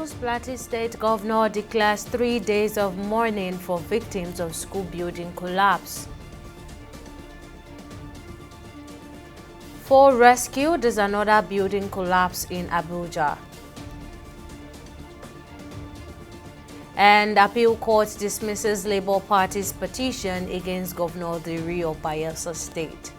news, Plateau State Governor declares 3 days of mourning for victims of school building collapse. 4 rescued as another building collapse in Abuja. And appeal court dismisses Labour Party's petition against Governor Diri of Bayelsa State.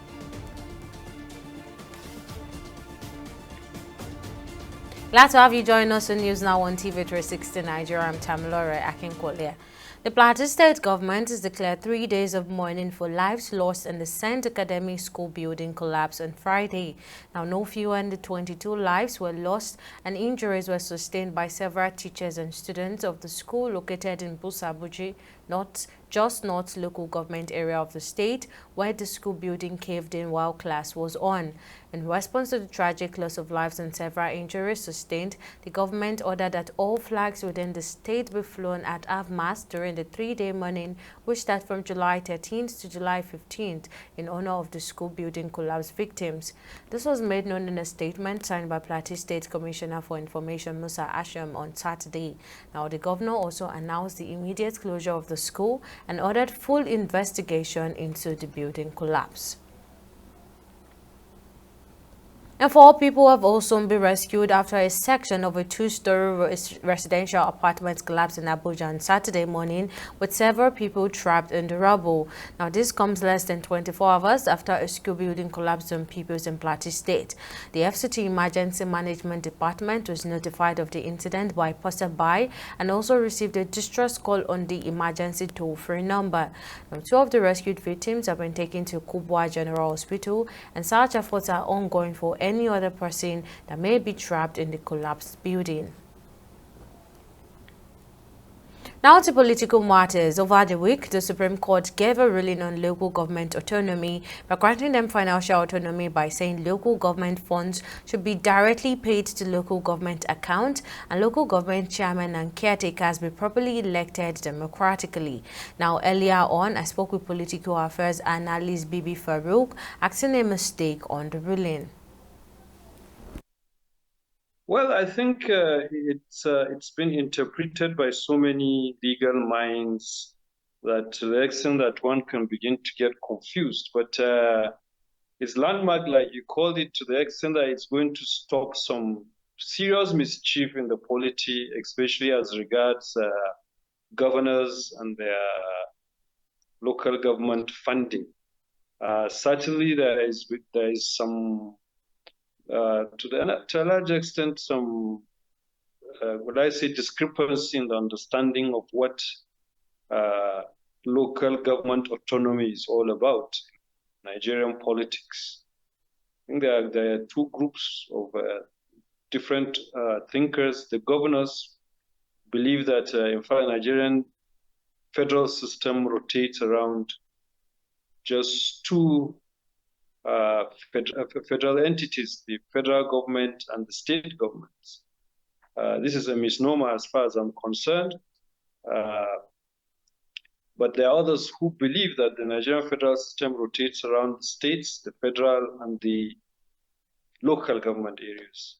Glad to have you join us on News Now on TV 360 Nigeria. I'm Tamilore Akinkwole. The Plateau State government has declared 3 days of mourning for lives lost in the St. Academic School building collapse on Friday. Now, no fewer than 22 lives were lost and injuries were sustained by several teachers and students of the school located in Busabuji, north local government area of the state, where the school building caved in while class was on. In response to the tragic loss of lives and several injuries sustained, the government ordered that all flags within the state be flown at half-mast during the 3-day mourning, which starts from July 13th to July 15th in honor of the school building collapse victims. This was made known in a statement signed by Plateau State Commissioner for Information Musa Asham on Saturday. Now, the governor also announced the immediate closure of the school and ordered full investigation into the building collapse. And 4 people have also been rescued after a section of a 2-story residential apartment collapsed in Abuja on Saturday morning, with several people trapped in the rubble. Now, this comes less than 24 hours after a school building collapsed on Peoples in Plateau State. The FCT Emergency Management Department was notified of the incident by passerby and also received a distress call on the emergency toll-free number. Now, 2 of the rescued victims have been taken to Kubwa General Hospital, and search efforts are ongoing for any other person that may be trapped in the collapsed building. Now to political matters. Over the week, the Supreme Court gave a ruling on local government autonomy by granting them financial autonomy by saying local government funds should be directly paid to local government account and local government chairmen and caretakers be properly elected democratically. Now, earlier on, I spoke with political affairs analyst Bibi Farouk, asking a mistake on the ruling. Well, I think it's been interpreted by so many legal minds that to the extent that one can begin to get confused. But it's landmark, like you called it, to the extent that it's going to stop some serious mischief in the polity, especially as regards governors and their local government funding. Certainly, there is some. To a large extent, some, would I say, discrepancy in the understanding of what local government autonomy is all about in Nigerian politics. I think there are 2 groups of different thinkers. The governors believe that, in fact, the Nigerian federal system rotates around just 2 federal entities, the federal government and the state governments. This is a misnomer as far as I'm concerned. But there are others who believe that the Nigerian federal system rotates around the states, the federal and the local government areas.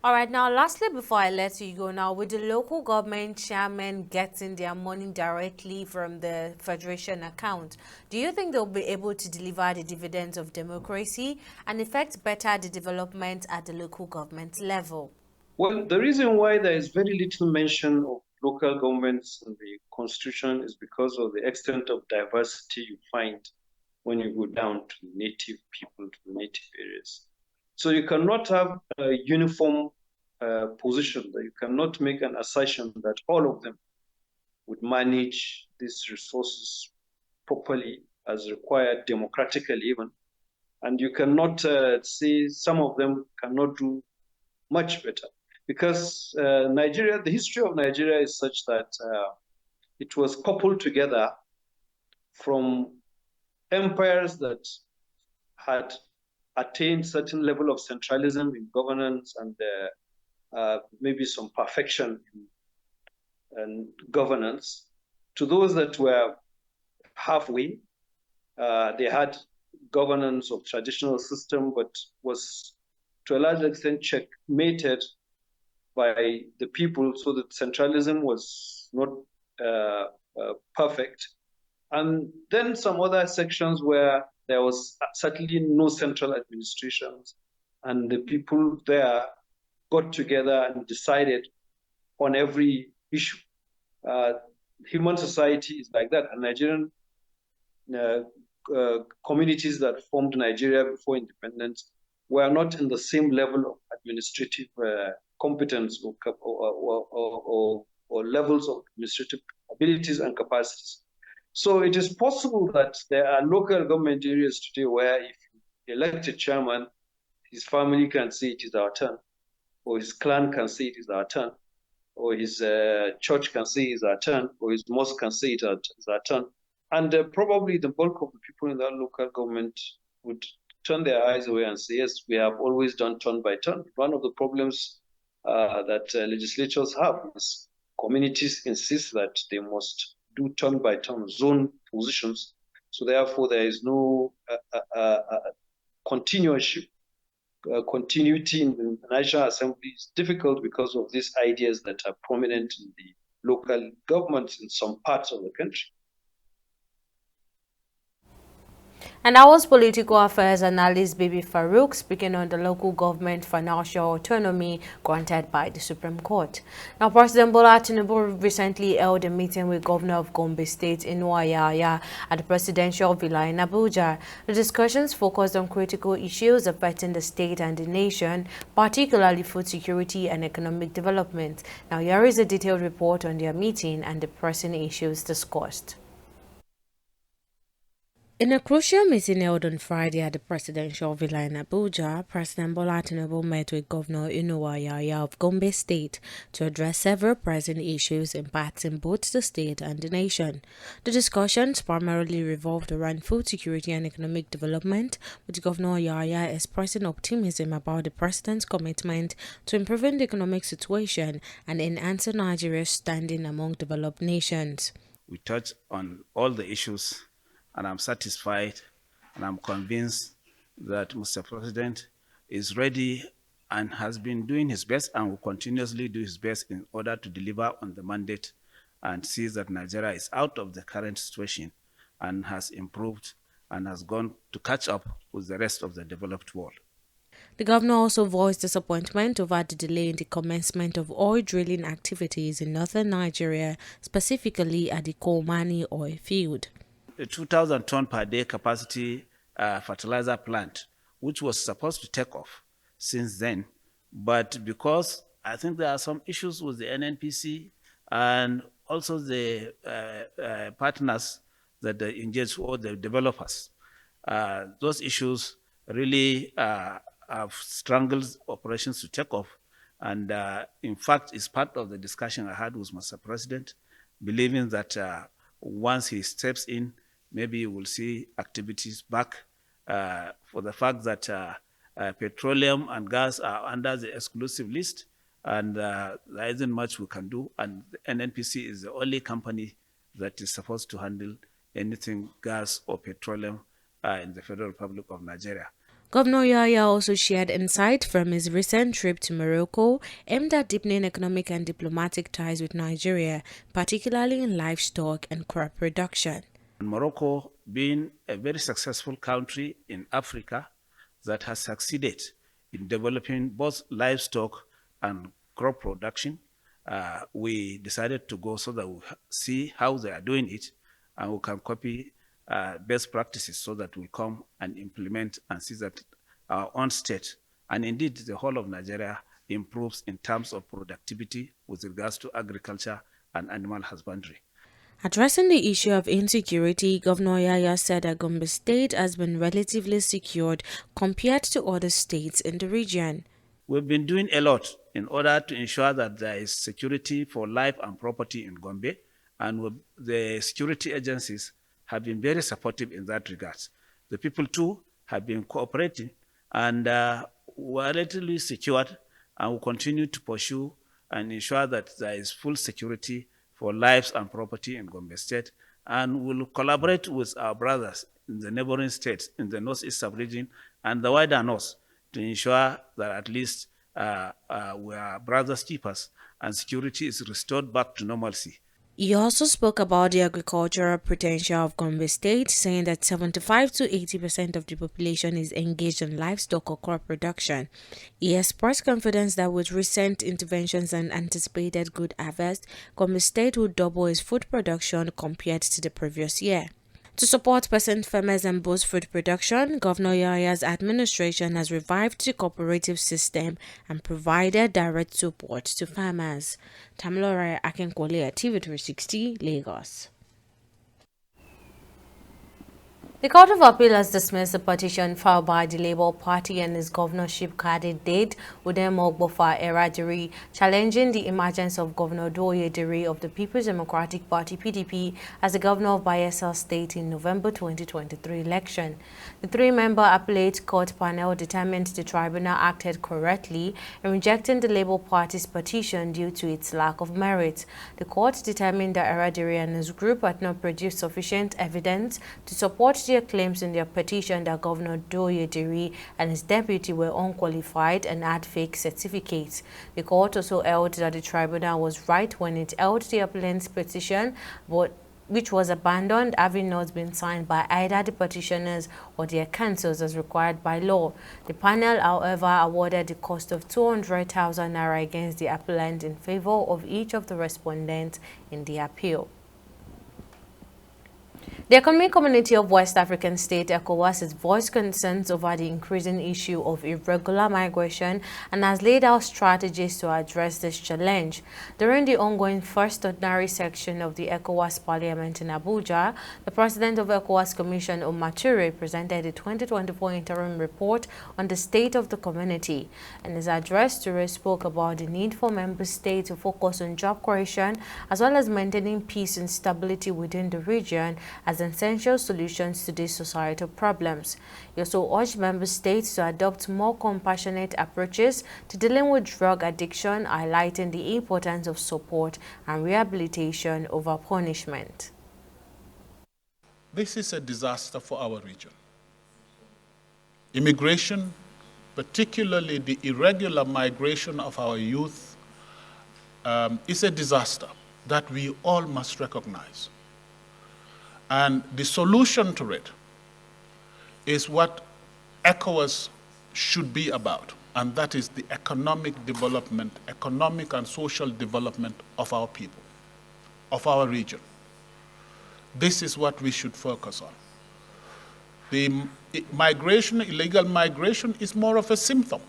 All right, now lastly, before I let you go now, with the local government chairmen getting their money directly from the federation account, do you think they'll be able to deliver the dividends of democracy and effect better the development at the local government level? Well, the reason why there is very little mention of local governments in the constitution is because of the extent of diversity you find when you go down to native people, to the native areas. So you cannot have a uniform position, that you cannot make an assertion that all of them would manage these resources properly as required democratically even. And you cannot say some of them cannot do much better. Because Nigeria, the history of Nigeria is such that it was coupled together from empires that had attained certain level of centralism in governance and maybe some perfection in governance, to those that were halfway. They had governance of traditional system, but was to a large extent checkmated by the people, so that centralism was not perfect. And then some other sections where there was certainly no central administrations, and the people there got together and decided on every issue. Uh, Human society is like that. And Nigerian uh, communities that formed Nigeria before independence were not in the same level of administrative competence or levels of administrative abilities and capacities. So it is possible that there are local government areas today where if you elect a chairman, his family can say it is our turn, or his clan can say it is our turn, or his church can say it's our turn, or his mosque can say it's our turn. And probably the bulk of the people in that local government would turn their eyes away and say, yes, we have always done turn by turn. One of the problems that legislatures have is communities insist that they must do turn by turn zone positions. So therefore, there is no continuation continuity in the National Assembly is difficult because of these ideas that are prominent in the local governments in some parts of the country. And that was political affairs analyst Bibi Farouk speaking on the local government financial autonomy granted by the Supreme Court. Now, President Bola Tinubu recently held a meeting with Governor of Gombe State Inuayaya at the presidential villa in Abuja. The discussions focused on critical issues affecting the state and the nation, particularly food security and economic development. Now, here is a detailed report on their meeting and the pressing issues discussed. In a crucial meeting held on Friday at the presidential villa in Abuja, President Bola Tinubu met with Governor Inuayaya of Gombe State to address several pressing issues impacting both the state and the nation. The discussions primarily revolved around food security and economic development, with Governor Yaya expressing optimism about the president's commitment to improving the economic situation and enhancing Nigeria's standing among developed nations. We touched on all the issues, and I'm satisfied and I'm convinced that Mr. President is ready and has been doing his best and will continuously do his best in order to deliver on the mandate and see that Nigeria is out of the current situation and has improved and has gone to catch up with the rest of the developed world. The governor also voiced disappointment over the delay in the commencement of oil drilling activities in northern Nigeria, specifically at the Kolmani oil field. The 2,000 ton per day capacity fertilizer plant, which was supposed to take off since then, but because I think there are some issues with the NNPC and also the partners that they engage or the developers, those issues really have strangled operations to take off. And in fact, it's part of the discussion I had with Mr. President, believing that once he steps in, maybe we'll see activities back for the fact that petroleum and gas are under the exclusive list, and there isn't much we can do. And the NNPC is the only company that is supposed to handle anything gas or petroleum in the Federal Republic of Nigeria. Governor Yaya also shared insight from his recent trip to Morocco aimed at deepening economic and diplomatic ties with Nigeria, particularly in livestock and crop production. Morocco being a very successful country in Africa that has succeeded in developing both livestock and crop production, we decided to go so that we see how they are doing it and we can copy best practices so that we come and implement and see that our own state and indeed the whole of Nigeria improves in terms of productivity with regards to agriculture and animal husbandry. Addressing the issue of insecurity, Governor Yaya said that Gombe State has been relatively secured compared to other states in the region. We've been doing a lot in order to ensure that there is security for life and property in Gombe, and the security agencies have been very supportive in that regard. The people too have been cooperating, and we're relatively secured and will continue to pursue and ensure that there is full security for lives and property in Gombe State, and will collaborate with our brothers in the neighboring states in the northeast sub-region and the wider north to ensure that at least were brothers keepers, and security is restored back to normalcy. He also spoke about the agricultural potential of Gombe State, saying that 75 to 80% of the population is engaged in livestock or crop production. He expressed confidence that with recent interventions and anticipated good harvest, Gombe State will double its food production compared to the previous year. To support peasant farmers and boost food production, Governor Yaya's administration has revived the cooperative system and provided direct support to farmers. Tamilore Akinkwole, TV360, Lagos. The Court of Appeal has dismissed the petition filed by the Labour Party and its governorship candidate Udem Ogbofa Eradiri, challenging the emergence of Governor Doyediri of the People's Democratic Party (PDP) as the governor of Bayelsa State in November 2023 election. The three-member appellate court panel determined the tribunal acted correctly in rejecting the Labour Party's petition due to its lack of merit. The court determined that Eradiri and his group had not produced sufficient evidence to support their claims in their petition that Governor Doyediri and his deputy were unqualified and had fake certificates. The court also held that the tribunal was right when it held the appellant's petition, which was abandoned, having not been signed by either the petitioners or their counsels as required by law. The panel, however, awarded the cost of 200,000 naira against the appellant in favor of each of the respondents in the appeal. The Economic Community of West African States, ECOWAS, has voiced concerns over the increasing issue of irregular migration and has laid out strategies to address this challenge. During the ongoing first ordinary section of the ECOWAS Parliament in Abuja, the President of ECOWAS Commission, Omature, presented the 2024 interim report on the state of the community. In his address, Ture spoke about the need for member states to focus on job creation as well as maintaining peace and stability within the region as essential solutions to these societal problems. He also urged member states to adopt more compassionate approaches to dealing with drug addiction, highlighting the importance of support and rehabilitation over punishment. This is a disaster for our region. Immigration, particularly the irregular migration of our youth, is a disaster that we all must recognize. And the solution to it is what ECOWAS should be about, and that is the economic development, economic and social development of our people, of our region. This is what we should focus on. The migration, illegal migration, is more of a symptom.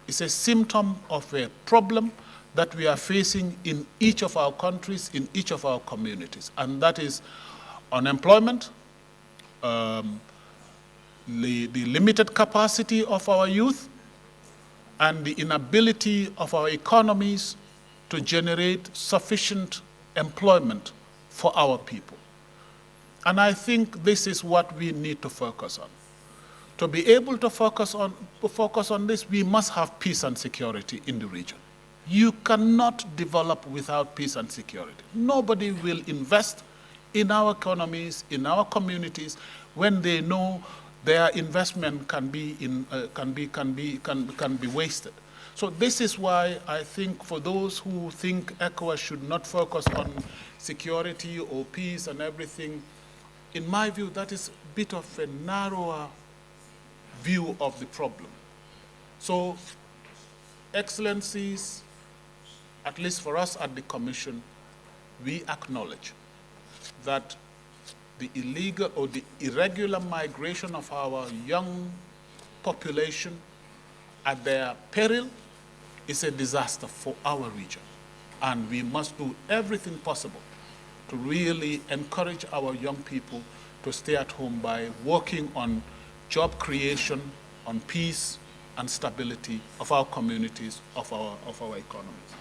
It's a symptom of a problem that we are facing in each of our countries, in each of our communities, and that is unemployment, the limited capacity of our youth, and the inability of our economies to generate sufficient employment for our people. And I think this is what we need to focus on. To be able to focus on this, we must have peace and security in the region. You cannot develop without peace and security. Nobody will invest in our economies, in our communities, when they know their investment can be wasted. So this is why I think for those who think ECOWAS should not focus on security or peace and everything, in my view, that is a bit of a narrower view of the problem. So, Excellencies, at least for us at the Commission, we acknowledge that the illegal or the irregular migration of our young population at their peril is a disaster for our region. And we must do everything possible to really encourage our young people to stay at home by working on job creation, on peace and stability of our communities, of our economies.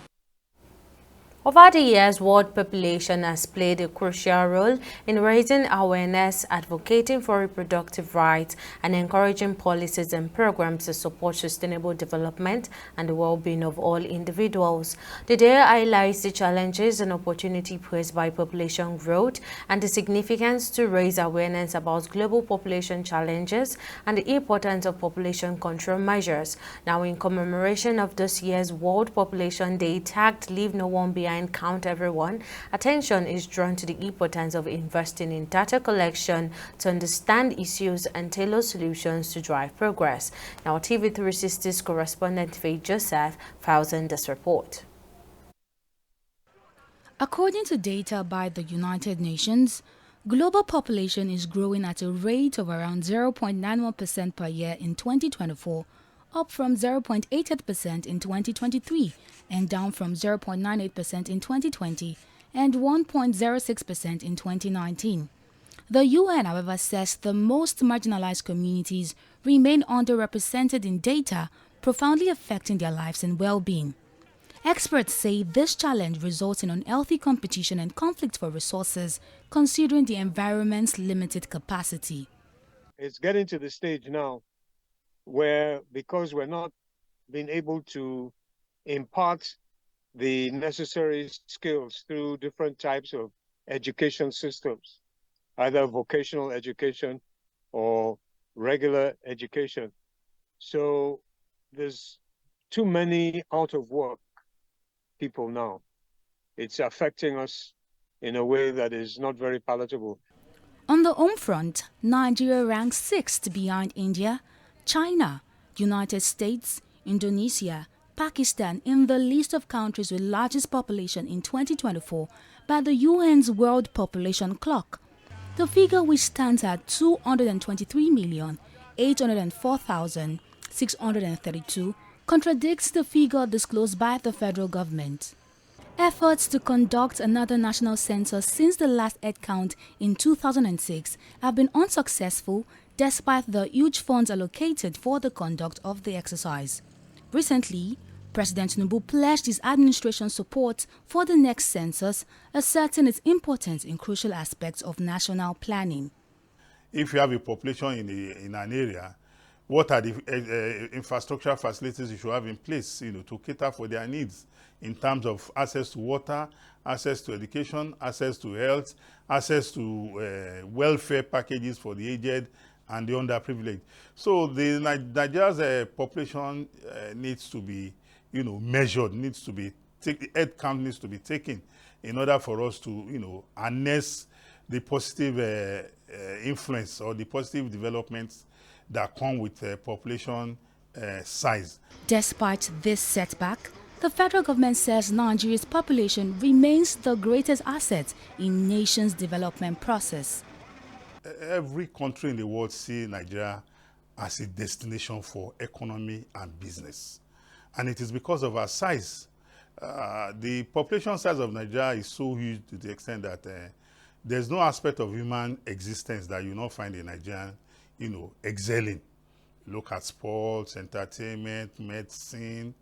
Over the years, world population has played a crucial role in raising awareness, advocating for reproductive rights, and encouraging policies and programs to support sustainable development and the well-being of all individuals. The day highlights the challenges and opportunity posed by population growth and the significance to raise awareness about global population challenges and the importance of population control measures. Now, in commemoration of this year's World Population Day tagged Leave No One Behind, Count Everyone, attention is drawn to the importance of investing in data collection to understand issues and tailor solutions to drive progress. Now, TV360's correspondent Faye Joseph files in this report. According to data by the United Nations, global population is growing at a rate of around 0.91% per year in 2024, up from 0.88% in 2023 and down from 0.98% in 2020 and 1.06% in 2019. The UN, however, says the most marginalized communities remain underrepresented in data, profoundly affecting their lives and well-being. Experts say this challenge results in unhealthy competition and conflict for resources, considering the environment's limited capacity. It's getting to the stage now where, because we're not being able to impart the necessary skills through different types of education systems, either vocational education or regular education. So there's too many out of work people now. It's affecting us in a way that is not very palatable. On the home front, Nigeria ranks 6th behind India, China, United States, Indonesia, Pakistan in the list of countries with largest population in 2024 by the UN's World Population Clock. The figure, which stands at 223,804,632, contradicts the figure disclosed by the federal government. Efforts to conduct another national census since the last head count in 2006 have been unsuccessful despite the huge funds allocated for the conduct of the exercise. Recently, President Tinubu pledged his administration's support for the next census, asserting its importance in crucial aspects of national planning. If you have a population in an area, what are the infrastructure facilities you should have in place, to cater for their needs in terms of access to water, access to education, access to health, access to welfare packages for the aged and the underprivileged. So the Nigeria's population needs to be, measured, head count needs to be taken in order for us to, harness the positive influence or the positive developments that come with population size. Despite this setback, the federal government says Nigeria's population remains the greatest asset in nation's development process. Every country in the world sees Nigeria as a destination for economy and business. And it is because of our size. The population size of Nigeria is so huge to the extent that there's no aspect of human existence that you not find a Nigerian, excelling. Look at sports, entertainment, medicine,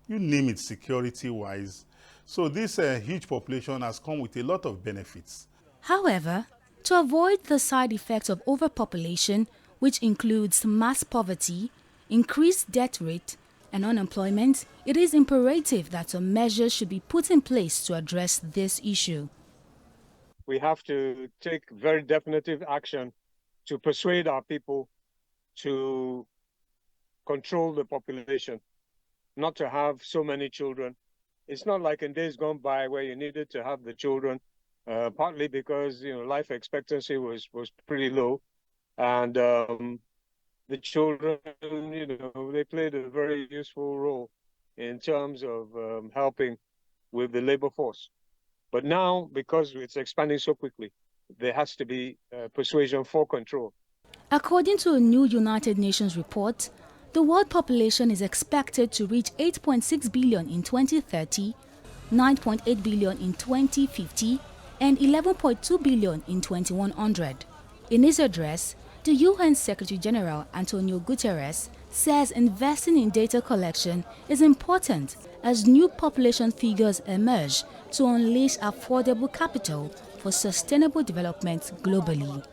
you name it, security-wise. So this huge population has come with a lot of benefits. However, to avoid the side effects of overpopulation, which includes mass poverty, increased death rate, and unemployment, it is imperative that some measures should be put in place to address this issue. We have to take very definitive action to persuade our people to control the population, not to have so many children. It's not like in days gone by where you needed to have the children, partly because life expectancy was pretty low, and the children, they played a very useful role in terms of helping with the labor force. But now, because it's expanding so quickly, there has to be persuasion for control. According to a new United Nations report, the world population is expected to reach 8.6 billion in 2030, 9.8 billion in 2050, and 11.2 billion in 2100. In his address, The UN Secretary General Antonio Guterres says investing in data collection is important as new population figures emerge to unleash affordable capital for sustainable development globally.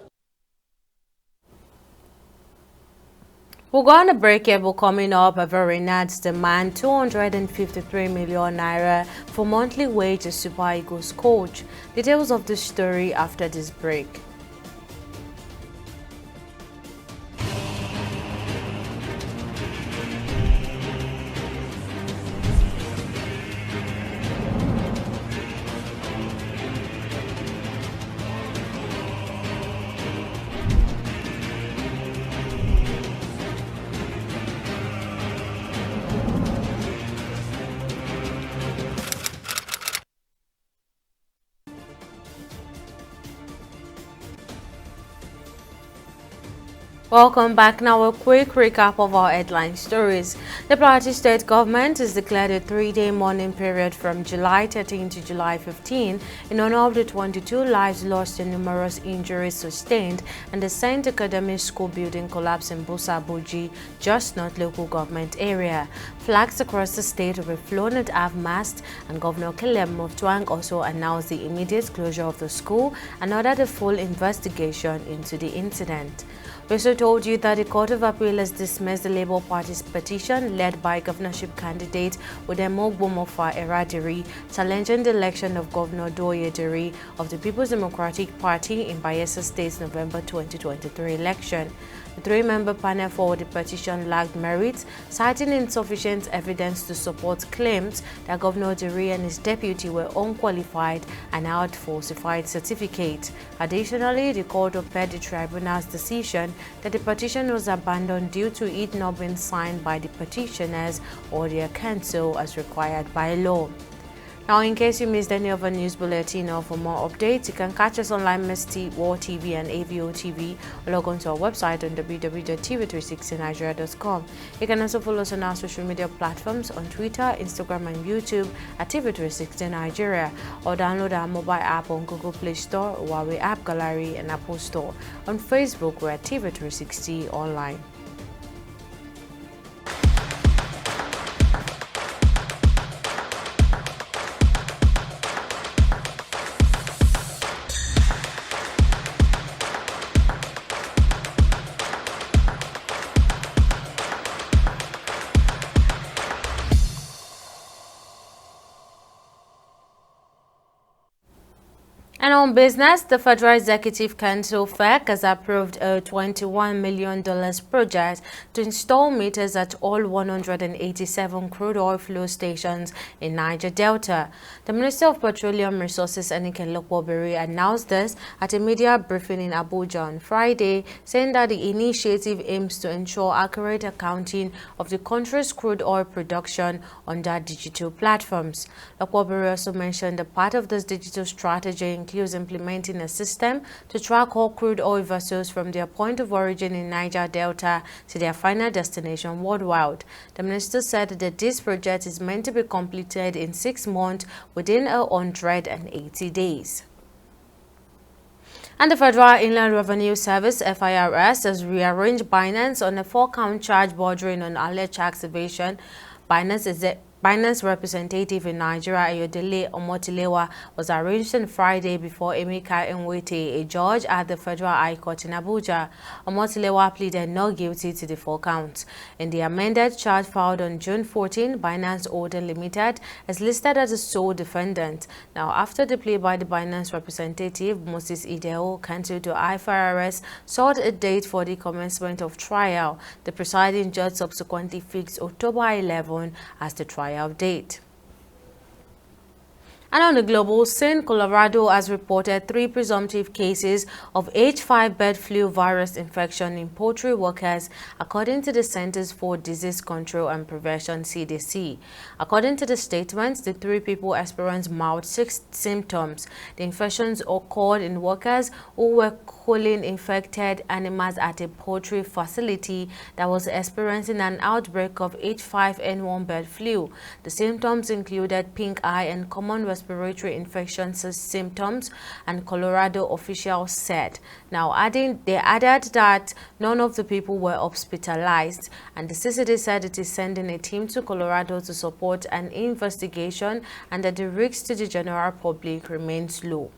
We're going to break it. We're coming up. Renats demand 253 million naira for monthly wage as Super Eagles coach. Details of the story after this break. Welcome back. Now a quick recap of our headline stories. The Plateau State government has declared a 3-day mourning period from July 13 to July 15 in honor of the 22 lives lost and numerous injuries sustained and the Saint Academy School building collapse in Busa Buji, just north local government area. Flags across the state were flown at half-mast, and Governor Caleb Mutfwang also announced the immediate closure of the school and ordered a full investigation into the incident. We also told you that the Court of Appeal has dismissed the Labour Party's petition led by governorship candidate Udemo Gbomofa Eradiri challenging the election of Governor Doye Diri of the People's Democratic Party in Bayelsa State's November 2023 election. The 3-member panel for the petition lacked merit, citing insufficient evidence to support claims that Governor Diri and his deputy were unqualified and had falsified certificates. Additionally, the court upheld the tribunal's decision that the petition was abandoned due to it not being signed by the petitioners or their counsel as required by law. Now, in case you missed any of our news bulletin or for more updates, you can catch us on Lime World TV and AVO TV or log on to our website on www.tv360nigeria.com. You can also follow us on our social media platforms on Twitter, Instagram and YouTube at TV360 Nigeria, or download our mobile app on Google Play Store, Huawei App Gallery and Apple Store. On Facebook, we're at TV360 Online. And on business, the Federal Executive Council (FEC) has approved a $21 million project to install meters at all 187 crude oil flow stations in Niger Delta. The Minister of Petroleum Resources, Eniken Lokwobiri, announced this at a media briefing in Abuja on Friday, saying that the initiative aims to ensure accurate accounting of the country's crude oil production under digital platforms. Lokwobiri also mentioned that part of this digital strategy includes implementing a system to track all crude oil vessels from their point of origin in Niger Delta to their final destination worldwide. The minister said that this project is meant to be completed in 6 months within 180 days. And the Federal Inland Revenue Service (FIRS) has rearranged Binance on a 4-count charge bordering on alleged tax evasion. Binance representative in Nigeria, Ayodele Omotilewa, was arraigned on Friday before Emeka Nwete, a judge at the Federal High Court in Abuja. Omotilewa pleaded not guilty to the 4 counts. In the amended charge filed on June 14, Binance Holding Limited is listed as a sole defendant. Now, after the plea by the Binance representative, Moses Ideo, counsel to IFRS, sought a date for the commencement of trial. The presiding judge subsequently fixed October 11 as the trial date. And on the global scene, Colorado has reported 3 presumptive cases of H5 bird flu virus infection in poultry workers, according to the Centers for Disease Control and Prevention (CDC). According to the statements, the 3 people experienced mild symptoms. The infections occurred in workers who were cooling infected animals at a poultry facility that was experiencing an outbreak of H5N1 bird flu. The symptoms included pink eye and common respiratory respiratory infection symptoms, and Colorado officials said. Now, they added that none of the people were hospitalized, and the CCD said it is sending a team to Colorado to support an investigation and that the risk to the general public remains low.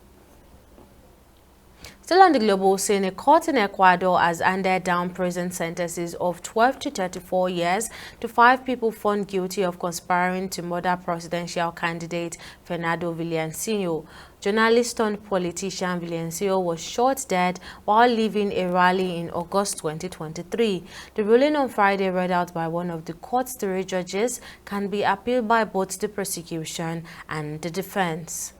Still on the global scene, a court in Ecuador has handed down prison sentences of 12 to 34 years to 5 people found guilty of conspiring to murder presidential candidate Fernando Villavicencio. Journalist turned politician Villavicencio was shot dead while leaving a rally in August 2023. The ruling on Friday, read out by one of the court's 3 judges, can be appealed by both the prosecution and the defense.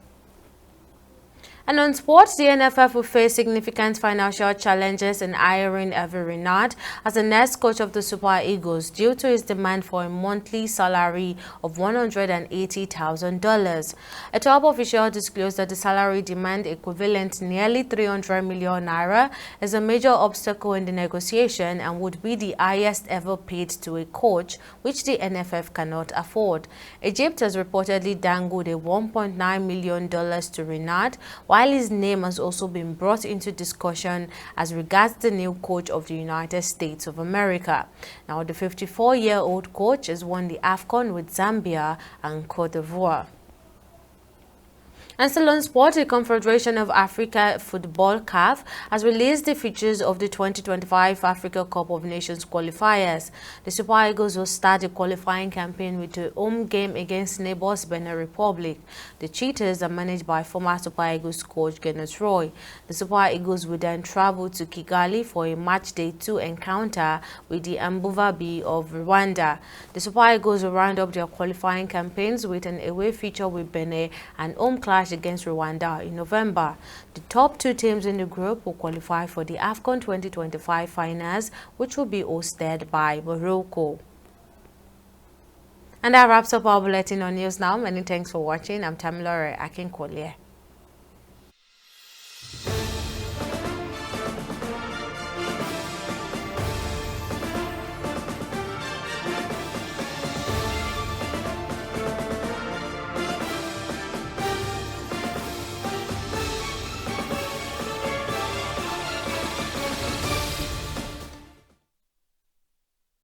And on sports, the NFF will face significant financial challenges in hiring Hervé Renard as the next coach of the Super Eagles due to his demand for a monthly salary of $180,000. A top official disclosed that the salary demand, equivalent to nearly 300 million naira, is a major obstacle in the negotiation and would be the highest ever paid to a coach, which the NFF cannot afford. Egypt has reportedly dangled a $1.9 million to Renard, while his name has also been brought into discussion as regards the new coach of the United States of America. Now, the 54-year-old coach has won the AFCON with Zambia and Cote d'Ivoire. And still on sport, the Confederation of Africa Football (CAF) has released the features of the 2025 Africa Cup of Nations qualifiers. The Super Eagles will start the qualifying campaign with a home game against neighbors Benin Republic. The Cheetahs are managed by former Super Eagles coach Kenneth Roy. The Super Eagles will then travel to Kigali for a match day 2 encounter with the Ambuva B of Rwanda. The Super Eagles will round up their qualifying campaigns with an away feature with Benin and home clash against Rwanda in November. The top 2 teams in the group will qualify for the AFCON 2025 finals, which will be hosted by Morocco. And that wraps up our bulletin on News Now. Many thanks for watching. I'm Tamilore Akinkwole.